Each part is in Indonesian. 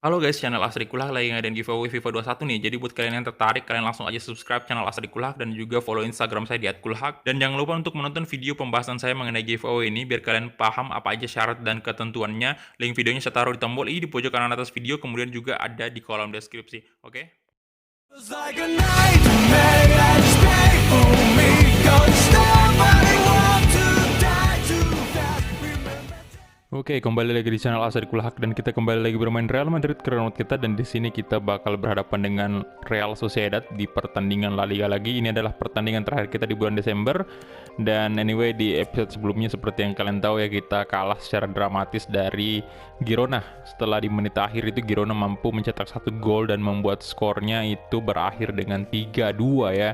Halo guys, channel Asri Kulak lagi ngadain giveaway FIFA 21 nih. Jadi buat kalian yang tertarik, kalian langsung aja subscribe channel Asri Kulak dan juga follow Instagram saya di @kulhak. Dan jangan lupa untuk menonton video pembahasan saya mengenai giveaway ini biar kalian paham apa aja syarat dan ketentuannya. Link videonya saya taruh di tombol i di pojok kanan atas video, kemudian juga ada di kolom deskripsi. Oke? It's like a nightmare that's painful me. Don't stop, I want to die too fast. Remember. Oke, kembali lagi di channel Asri Kulhak dan kita kembali lagi bermain Real Madrid ke remote kita, dan di sini kita bakal berhadapan dengan Real Sociedad di pertandingan La Liga lagi. Ini adalah pertandingan terakhir kita di bulan Desember. Dan anyway, di episode sebelumnya seperti yang kalian tahu ya, kita kalah secara dramatis dari Girona. Setelah di menit akhir itu Girona mampu mencetak 1 gol dan membuat skornya itu berakhir dengan 3-2 ya.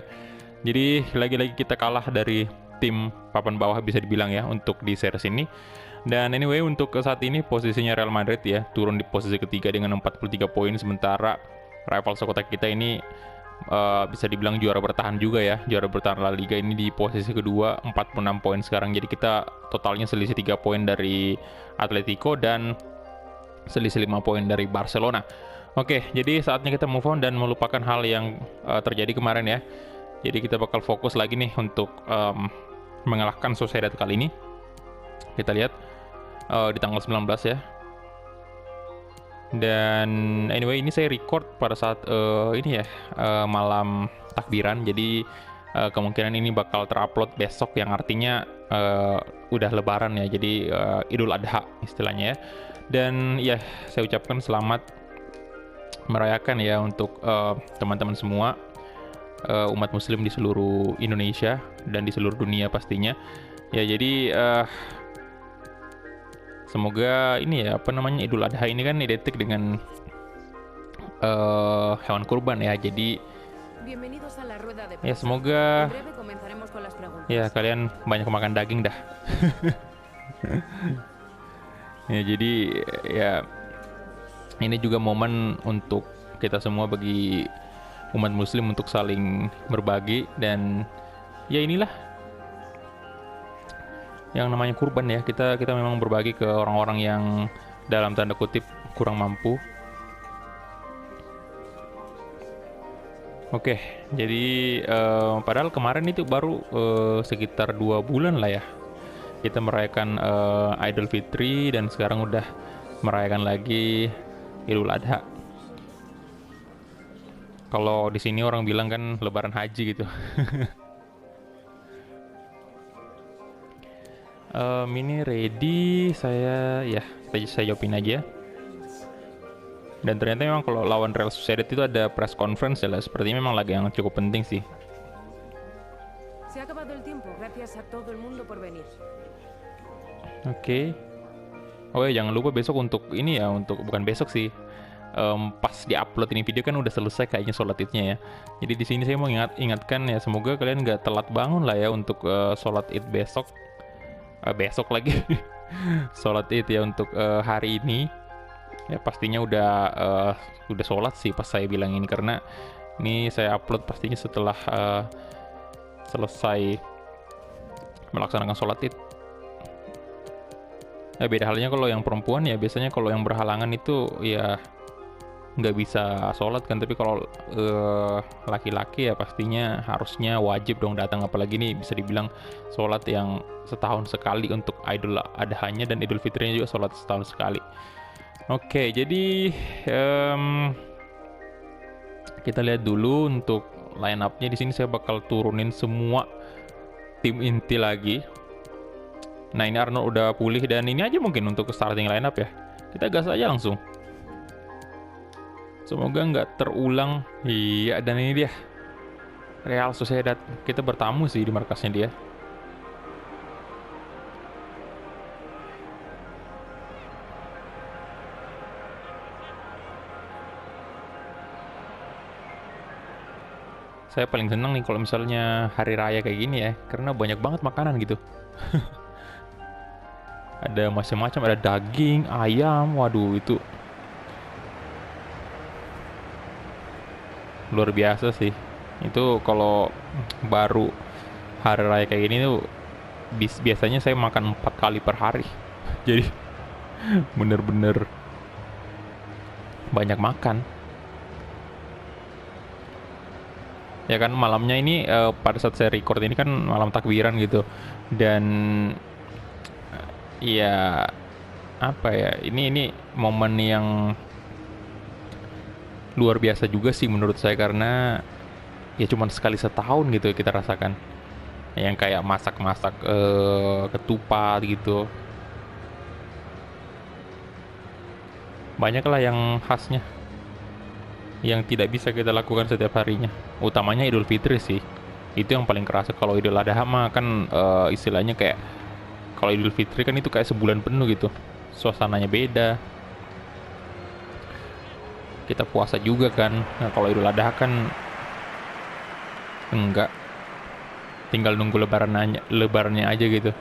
Jadi lagi-lagi kita kalah dari tim papan bawah bisa dibilang ya untuk di series ini. Dan anyway, untuk saat ini posisinya Real Madrid ya turun di posisi ketiga dengan 43 poin, sementara rival sekota kita ini bisa dibilang juara bertahan juga ya. Juara bertahan La Liga ini di posisi kedua 46 poin sekarang. Jadi kita totalnya selisih 3 poin dari Atletico dan selisih 5 poin dari Barcelona. Oke, jadi saatnya kita move on dan melupakan hal yang terjadi kemarin ya. Jadi kita bakal fokus lagi nih untuk mengalahkan Sociedad kali ini. Kita lihat di tanggal 19 ya. Dan anyway, ini saya record pada saat ini ya malam takbiran. Jadi kemungkinan ini bakal terupload besok, yang artinya udah lebaran ya. Jadi Idul Adha istilahnya ya. Dan ya, saya ucapkan selamat merayakan ya untuk teman-teman semua, umat muslim di seluruh Indonesia dan di seluruh dunia pastinya. Ya, jadi semoga ini ya, apa namanya, Idul Adha ini kan identik dengan hewan kurban ya. Jadi ya semoga ya kalian banyak makan daging dah. Ya, jadi ya ini juga momen untuk kita semua bagi umat muslim untuk saling berbagi, dan ya inilah yang namanya kurban ya. Kita memang berbagi ke orang-orang yang dalam tanda kutip kurang mampu. Oke, jadi padahal kemarin itu baru sekitar 2 bulan lah ya kita merayakan Idul Fitri, dan sekarang udah merayakan lagi Idul Adha. Kalau di sini orang bilang kan Lebaran Haji gitu. Ini ready, saya jawabin aja. Dan ternyata memang kalau lawan Real Sociedad itu ada press conference ya, sepertinya memang lagi yang cukup penting sih. Se ha acabado el tiempo. Gracias a todo el mundo por venir. Oke. Oh ya, jangan lupa besok untuk ini ya, untuk bukan besok sih. Pas di-upload ini video kan udah selesai kayaknya sholat idnya ya. Jadi di sini saya mau ingatkan ya, semoga kalian nggak telat bangun lah ya untuk sholat id besok. Besok lagi. Sholat id ya untuk hari ini. Ya pastinya udah sholat sih pas saya bilang ini, karena ini saya upload pastinya setelah selesai melaksanakan sholat id. Beda halnya kalau yang perempuan ya, biasanya kalau yang berhalangan itu ya nggak bisa sholat kan, tapi kalau laki-laki ya pastinya harusnya wajib dong datang, apalagi nih bisa dibilang sholat yang setahun sekali untuk Idul Adhanya, dan Idul Fitrinya juga sholat setahun sekali. Oke, jadi kita lihat dulu untuk line up-nya. Di sini saya bakal turunin semua tim inti lagi. Nah, ini Arnold udah pulih, dan ini aja mungkin untuk starting line up ya. Kita gas aja langsung. Semoga nggak terulang. Iya, dan ini dia Real Sociedad. Kita bertamu sih di markasnya dia. Saya paling seneng nih kalau misalnya hari raya kayak gini ya, karena banyak banget makanan gitu. Ada macam-macam, ada daging, ayam, waduh itu luar biasa sih. Itu kalau baru hari raya kayak gini tuh biasanya saya makan 4 kali per hari. Jadi bener-bener banyak makan. Ya kan malamnya ini pada saat saya record ini kan malam takbiran gitu. Dan ya apa ya, ini momen yang luar biasa juga sih menurut saya, karena ya cuman sekali setahun gitu kita rasakan. Yang kayak masak-masak ketupat gitu. Banyaklah yang khasnya yang tidak bisa kita lakukan setiap harinya. Utamanya Idul Fitri sih. Itu yang paling kerasa. Kalau Idul Adha mah kan istilahnya kayak, kalau Idul Fitri kan itu kayak sebulan penuh gitu. Suasananya beda. Kita puasa juga kan. Nah, kalau Idul Adha kan enggak. Tinggal nunggu lebarannya aja gitu.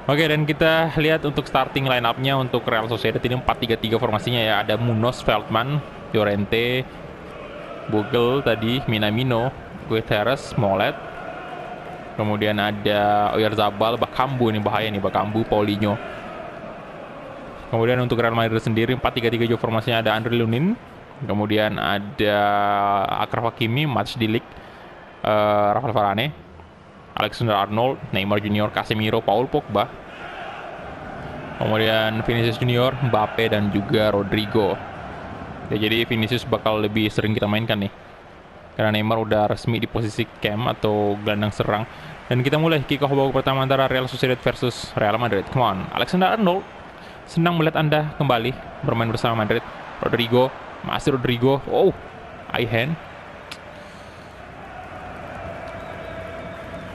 Oke, dan kita lihat untuk starting line up-nya untuk Real Sociedad ini 4-3-3 formasinya ya. Ada Munoz, Veltman, Llorente, Bogle tadi, Minamino, Guterres, Smollett. Kemudian ada Oyarzabal, Bakambu, ini bahaya nih, Bakambu, Paulinho. Kemudian untuk Real Madrid sendiri 4-3-3 juga formasinya, ada Andre Lunin. Kemudian ada Achraf Hakimi, Mats de Ligt, Rafael Varane, Alexander Arnold, Neymar Junior, Casemiro, Paul Pogba. Kemudian Vinicius Junior, Mbappe, dan juga Rodrigo. Ya, jadi Vinicius bakal lebih sering kita mainkan nih, karena Neymar udah resmi di posisi cam atau gelandang serang. Dan kita mulai kick off babak pertama antara Real Sociedad versus Real Madrid. Come on, Alexander Arnold. Senang melihat Anda kembali bermain bersama Madrid. Rodrigo, masih Rodrigo. Oh, eye hand.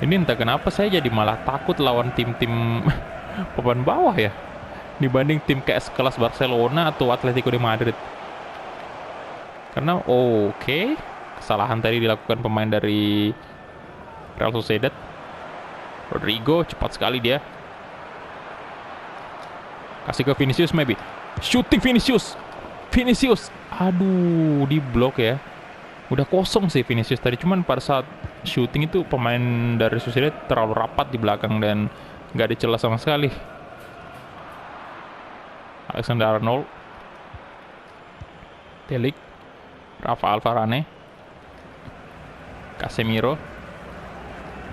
Ini entah kenapa saya jadi malah takut lawan tim-tim papan bawah ya, dibanding tim kayak sekelas Barcelona atau Atletico de Madrid. Karena oke, kesalahan tadi dilakukan pemain dari Real Sociedad. Rodrigo cepat sekali dia. Kasih ke Vinicius maybe. Shooting Vinicius. Vinicius. Aduh, di blok ya. Udah kosong sih Vinicius tadi, cuman pada saat shooting itu pemain dari Sociedad terlalu rapat di belakang dan nggak ada celah sama sekali. Alexander Arnold, de Ligt, Rafael Varane, Casemiro,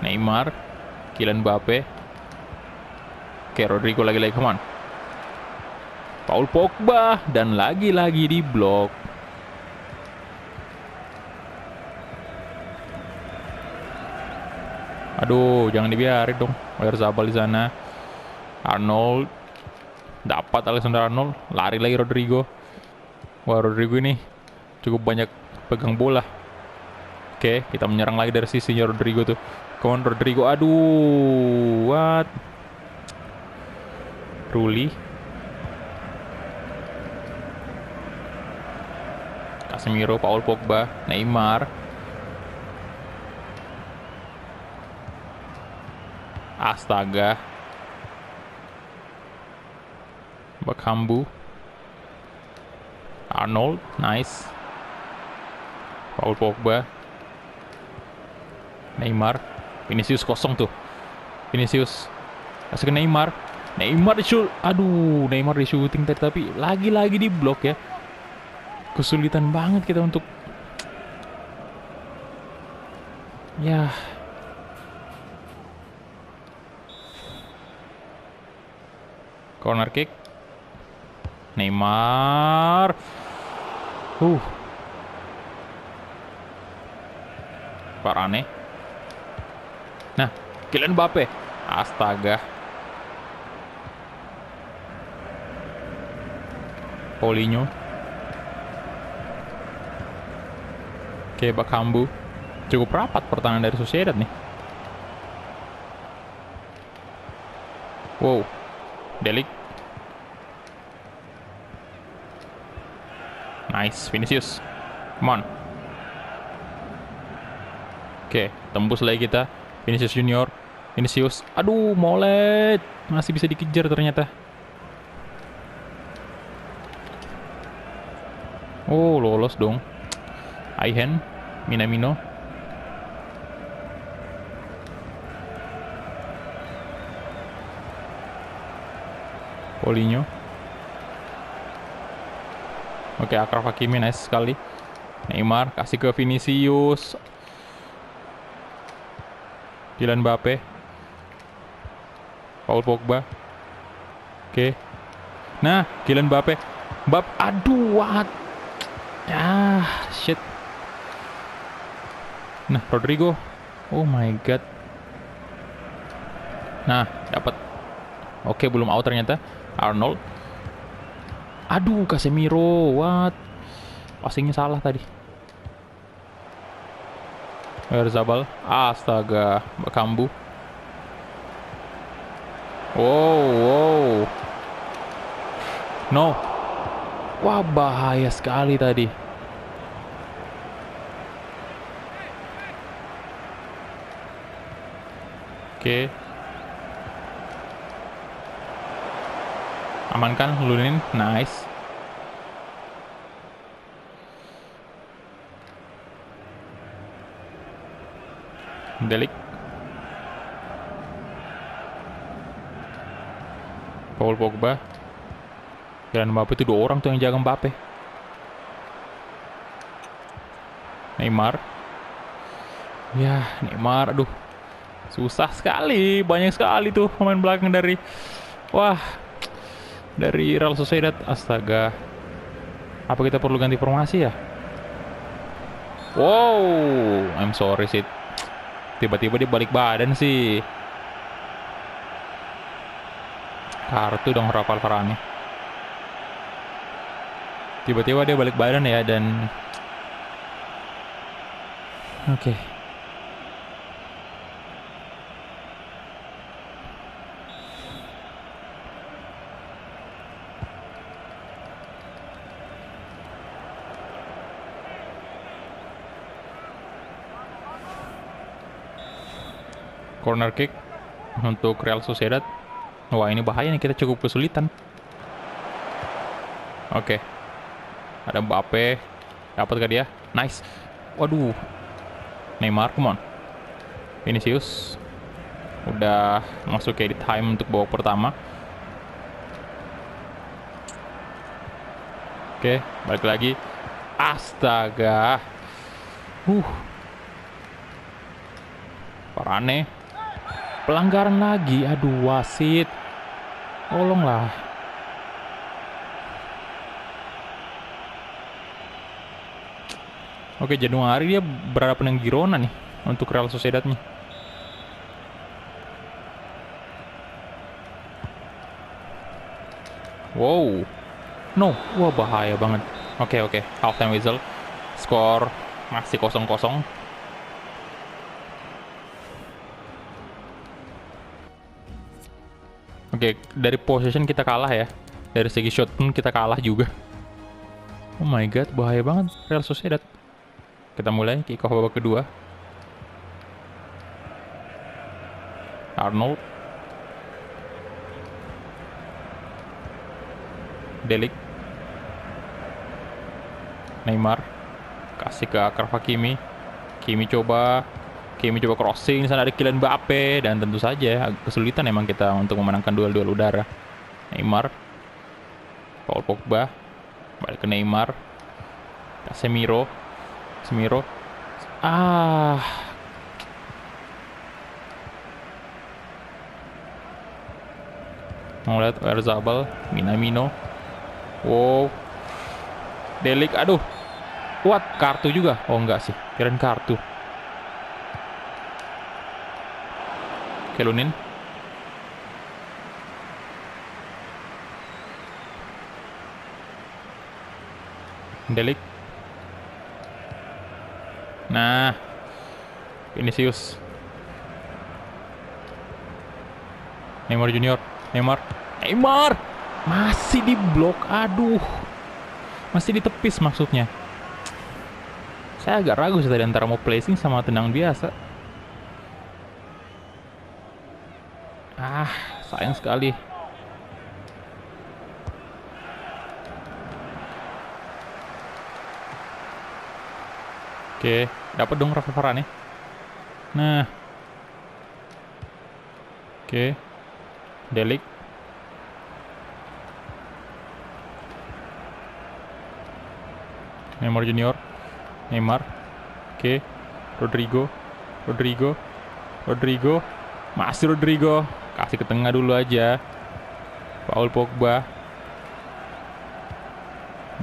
Neymar, Kylian Mbappe. Oke, Rodrigo lagi-lagi, come on. Paul Pogba, dan lagi-lagi di blok. Aduh, jangan dibiarin dong. Oyarzabal di sana. Arnold dapat Alexander Arnold, lari lagi Rodrigo. Wah, Rodrigo ini cukup banyak pegang bola. Oke, kita menyerang lagi dari sisinya Rodrigo tuh. Come on Rodrigo, aduh, what? Ruli, Casemiro, Paul Pogba, Neymar. Astaga. Bakambu, Arnold, nice. Paul Pogba, Neymar, Vinicius kosong tuh. Vinicius kasih ke Neymar. Neymar di shoot. Aduh, Neymar di shooting tadi, tapi lagi-lagi di blok ya. Kesulitan banget kita untuk ya. Corner kick. Neymar. Varane. Nah, Kylian Mbappe. Astaga. Paulinho. Oke, Bakambu. Cukup rapat pertahanan dari Sociedad nih. Wow. de Ligt. Nice, Vinicius. Come on. Oke, tembus lagi kita. Vinicius Junior. Vinicius. Aduh, Molet. Masih bisa dikejar ternyata. Oh, lolos dong. Aihen. Minamino. Paulinho. Oke, Achraf Hakimi nice sekali. Neymar kasih ke Vinicius. Kylian Mbappe. Paul Pogba. Oke. Nah, Kylian Mbappe. Aduh, what? Shit. Nah, Rodrigo. Oh my god. Nah, dapat. Oke, belum out ternyata. Arnold. Aduh, Casemiro. What? Passingnya salah tadi. Oyarzabal. Astaga, Bakambu. Wow. No. Wah, bahaya sekali tadi. Oke. Amankan, Lunin. Nice. Delik. Paul Pogba. Kylian Mbappe itu 2 orang tuh yang jaga Mbappe. Neymar. Ya, Neymar. Aduh. Susah sekali. Banyak sekali tuh pemain belakang dari... Wah. Dari Real Sociedad. Astaga. Apa kita perlu ganti formasi ya? Wow. I'm sorry sih. Tiba-tiba dia balik badan sih. Kartu dong Rafael Varane. Tiba-tiba dia balik badan ya dan... Oke. Corner kick untuk Real Sociedad. Wah, ini bahaya nih, kita cukup kesulitan. Oke. Ada Mbappe. Dapat gak dia? Nice. Waduh. Neymar, come on. Vinicius. Udah masuk ke edit time untuk babak pertama. Oke, balik lagi. Astaga. Varane. Pelanggaran lagi. Aduh, wasit. Tolonglah. Oke, Januari dia berhadapan dengan Girona nih untuk Real Sociedad-nya. Wow. No. Wah, bahaya banget. Oke. Half time whistle. Skor masih 0-0. Oke, dari possession kita kalah ya. Dari segi shot pun kita kalah juga. Oh my god, bahaya banget Real Sociedad. Kita mulai kick off babak kedua. Arnold. Delik. Neymar. Kasih ke Achraf Hakimi. Kimi coba crossing, sana ada Kylian Mbappe, dan tentu saja kesulitan emang kita untuk memenangkan duel-duel udara. Neymar, Paul Pogba, balik ke Neymar, Casemiro, mau lihat Oyarzabal, Minamino, wow, Delik, aduh, kuat kartu juga, oh enggak sih, kirain kartu. Lunin. Delik. Nah, Vinicius. Neymar Junior. Neymar. Masih di blok. Aduh. Masih ditepis maksudnya. Saya agak ragu sih tadi antara mau placing sama tendang biasa. Sayang sekali. Oke, dapat dong Rafael Varane. Nah. Oke. Delik. Neymar Junior. Neymar. Oke. Rodrigo. Masih Rodrigo. Kasih ke tengah dulu aja. Paul Pogba.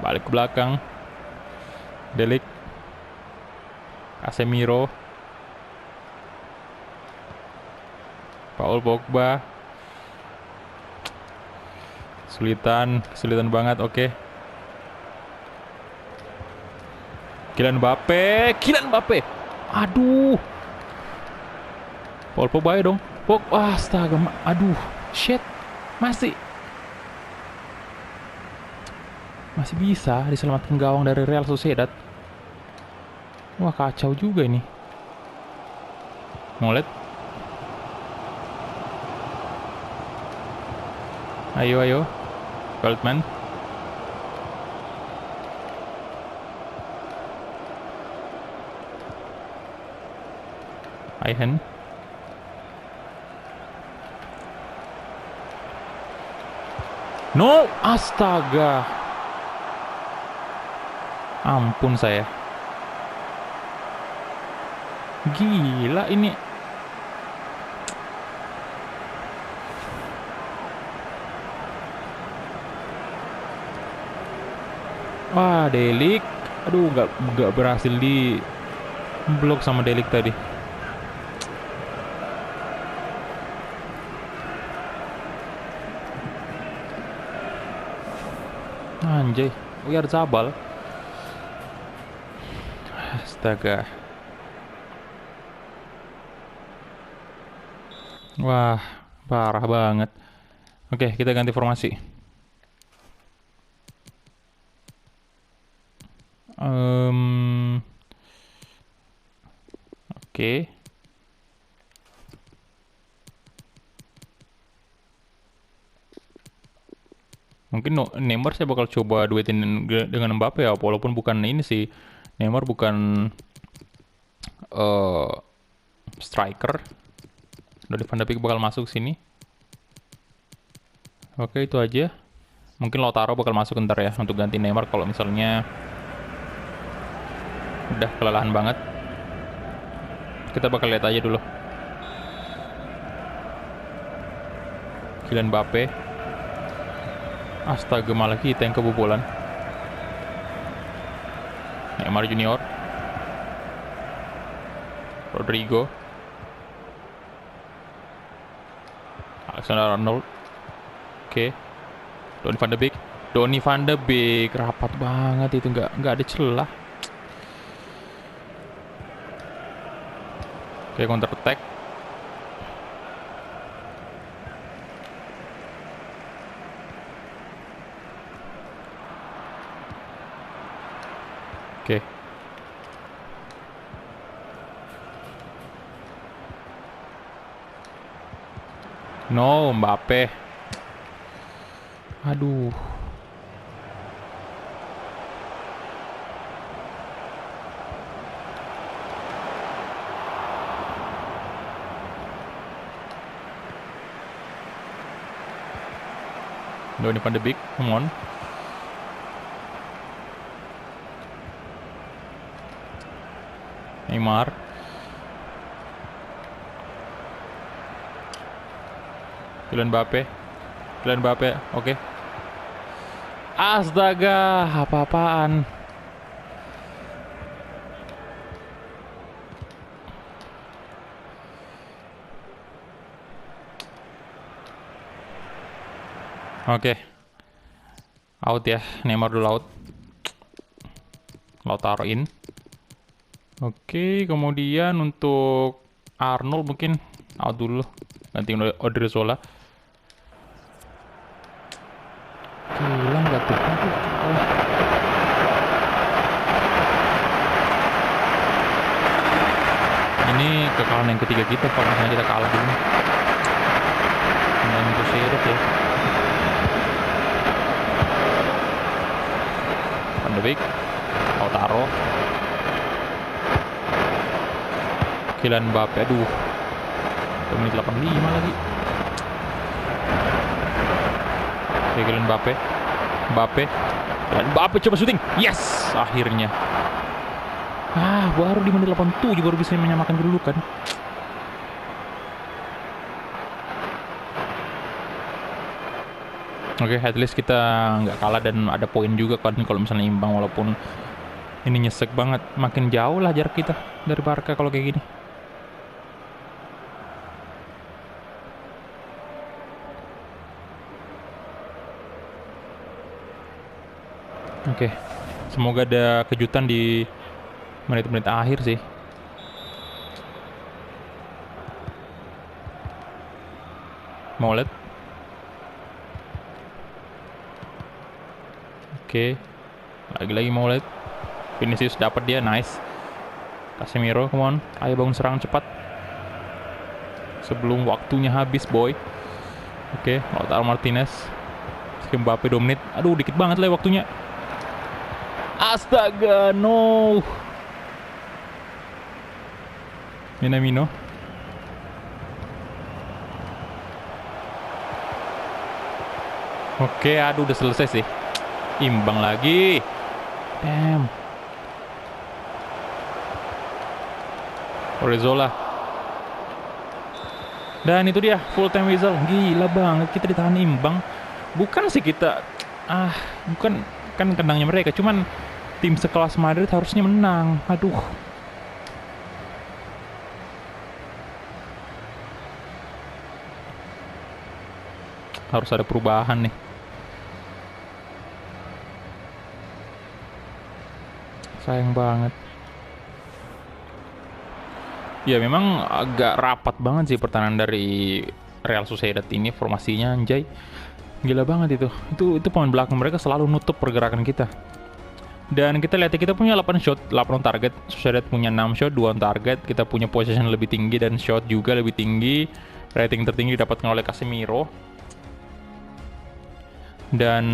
Balik ke belakang. De Ligt. Casemiro. Paul Pogba. Kesulitan banget. Oke. Kylian Mbappe. Aduh. Paul Pogba ya dong. Astaga. Aduh. Shit. Masih bisa diselamatkan gawang dari Real Sociedad. Wah, kacau juga ini. Molet. Ayo. Goldman. Aihen. No, astaga. Ampun saya. Gila ini. Wah, De Ligt. Aduh, nggak berhasil di blok sama De Ligt tadi. Anjay, Oyarzabal. Astaga. Wah, parah banget. Oke, kita ganti formasi. Oke. Mungkin Neymar saya bakal coba duetin dengan Mbappe ya, walaupun bukan ini sih. Neymar bukan striker. Donny van de Beek bakal masuk sini. Oke, itu aja. Mungkin Lautaro bakal masuk ntar ya untuk ganti Neymar kalau misalnya udah kelelahan banget. Kita bakal lihat aja dulu. Kylian Mbappe. Astaga, malah kita yang kebobolan. Neymar Junior. Rodrigo. Alexander Arnold. Oke. Donny van de Beek. Rapat banget itu, nggak ada celah. Oke, counter attack. Oke. No, Mbappe. Aduh. Donny van de Beek, come on. Neymar. Kylian Mbappe, oke. Astaga, apa-apaan. Oke. Out ya, Neymar dulu out. Lautaro in. Oke, kemudian untuk Arnold mungkin out dulu. Ganti Odriozola. Hilang gak tuh? Ini kekalahan yang ketiga kita kalau misalnya kita kalah dulu. Dan itu seret ya. Van de Beek, Lautaro, Kylian Mbappe, aduh. Menit 85 lagi. Kylian Mbappe. Dan Mbappe coba syuting. Yes, akhirnya. Baru di menit 87 baru bisa menyamakan kedudukan. Oke, at least kita nggak kalah dan ada poin juga kan kalau misalnya imbang, walaupun ini nyesek banget. Makin jauh lah jarak kita dari Barca kalau kayak gini. Oke, semoga ada kejutan di menit-menit akhir sih. Molet. Oke, lagi-lagi Molet. Vinicius dapat dia, nice. Casemiro, come on, ayo bangun serangan cepat sebelum waktunya habis, boy. Oke, Lautaro Martinez. Mbappe 2 menit. Aduh, dikit banget lah waktunya. Astaga, no. Minamino. Oke, aduh udah selesai sih. Imbang lagi. Damn. Orezzola. Dan itu dia full time whistle. Gila banget kita ditahan imbang. Bukan sih kita bukan kan kandangnya mereka, cuman tim sekelas Madrid harusnya menang. Aduh. Harus ada perubahan nih. Sayang banget. Ya memang agak rapat banget sih pertahanan dari Real Sociedad ini, formasinya anjay. Gila banget itu. Itu pemain belakang mereka selalu nutup pergerakan kita. Dan kita lihat kita punya 8 shot, 8 on target. Sociedad punya 6 shot, 2 on target. Kita punya possession lebih tinggi dan shot juga lebih tinggi. Rating tertinggi didapatkan oleh Casemiro. Dan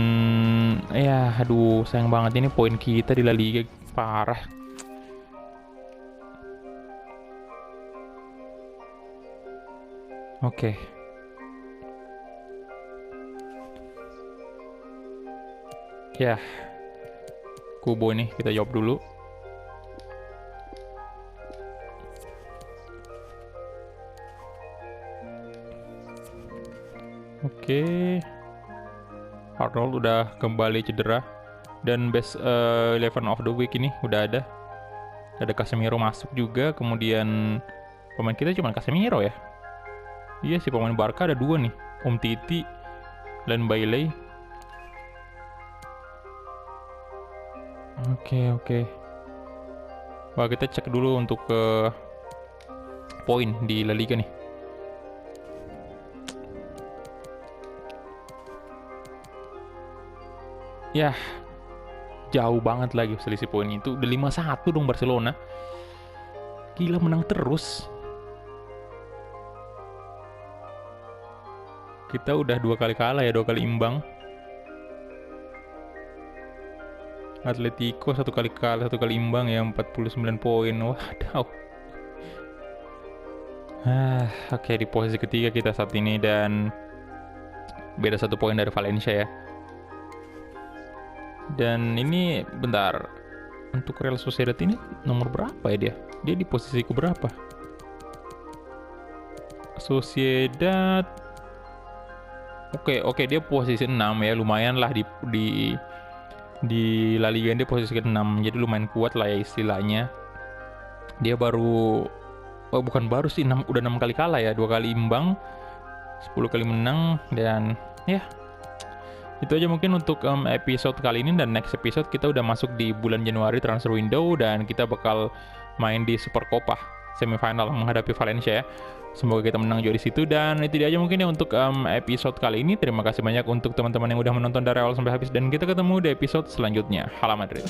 ya aduh sayang banget ini poin kita di La Liga parah. Oke. Ya. Kubo ini kita jawab dulu. Oke. Arnold udah kembali cedera. Dan best 11 of the week ini udah ada. Ada Casemiro masuk juga. Kemudian pemain kita cuma Casemiro ya. Iya sih, pemain Barca ada 2 nih. Umtiti dan Bailey. Oke. Wah, kita cek dulu untuk poin di La Liga nih. Ya, jauh banget lagi selisih poin itu. Udah 5-1 dong Barcelona. Gila, menang terus. Kita udah 2 kali kalah ya, 2 kali imbang. Atletico 1 kali kalah, 1 kali imbang ya, 49 poin. Waduh. Oke, di posisi ketiga kita saat ini dan beda 1 poin dari Valencia ya. Dan ini bentar, untuk Real Sociedad ini nomor berapa ya dia? Dia di posisi berapa? Sociedad. Oke, dia posisi 6 ya, lumayan lah di La Liga dia posisi ke-6, jadi lumayan kuat lah ya istilahnya. Dia bukan baru sih, udah 6 kali kalah ya, 2 kali imbang, 10 kali menang, dan ya itu aja mungkin untuk episode kali ini. Dan next episode kita udah masuk di bulan Januari transfer window dan kita bakal main di Supercopa semifinal menghadapi Valencia ya. Semoga kita menang juga di situ. Dan itu dia aja mungkin ya untuk episode kali ini. Terima kasih banyak untuk teman-teman yang udah menonton dari awal sampai habis dan kita ketemu di episode selanjutnya. Hala Madrid.